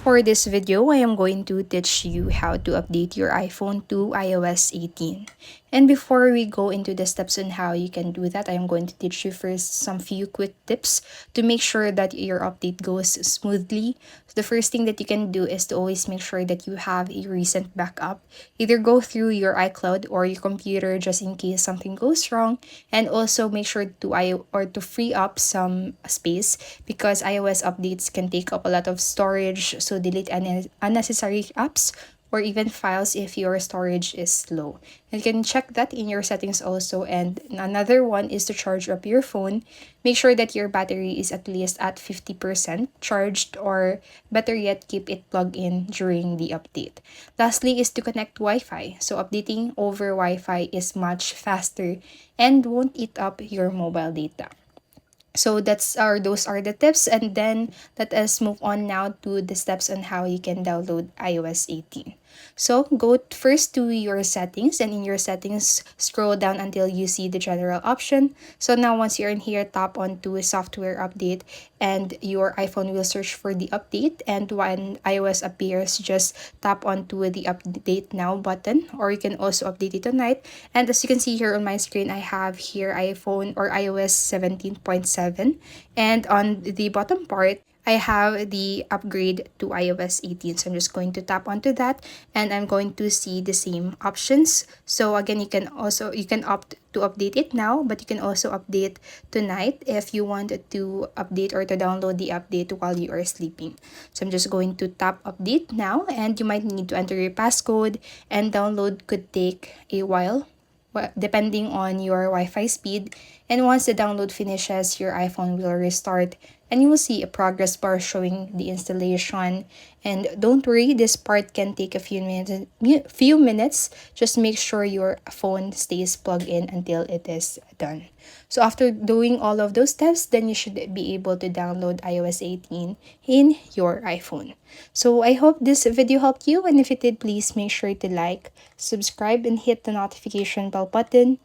For this video, I am going to teach you how to update your iPhone to iOS 18. And before we go into the steps on how you can do that, I am going to teach you first some few quick tips to make sure that your update goes smoothly. The first thing that you can do is to always make sure that you have a recent backup. Either go through your iCloud or your computer just in case something goes wrong, and also make sure to free up some space because iOS updates can take up a lot of storage, so delete any unnecessary apps or even files if your storage is low. You can check that in your settings also. And another one is to charge up your phone. Make sure that your battery is at least at 50% charged, or better yet, keep it plugged in during the update. Lastly is to connect Wi-Fi. So updating over Wi-Fi is much faster and won't eat up your mobile data. So those are the tips, and then let us move on now to the steps on how you can download iOS 18. So go first to your settings, and in your settings scroll down until you see the general option. So now once you're in here, tap on to software update and your iPhone will search for the update, and when iOS appears, just tap onto the update now button, or you can also update it tonight. And as you can see here on my screen, I have here iPhone or iOS 17.7, and on the bottom part I have the upgrade to iOS 18. So I'm just going to tap onto that, and I'm going to see the same options. So again, you can opt to update it now, but you can also update tonight if you want to update or to download the update while you are sleeping. So I'm just going to tap update now, and you might need to enter your passcode, and download could take a while depending on your Wi-Fi speed. And once the download finishes, your iPhone will restart and you will see a progress bar showing the installation. And don't worry, this part can take a few minutes. Just make sure your phone stays plugged in until it is done. So after doing all of those steps, then you should be able to download iOS 18 in your iPhone. So I hope this video helped you, and if it did, please make sure to like, subscribe, and hit the notification bell button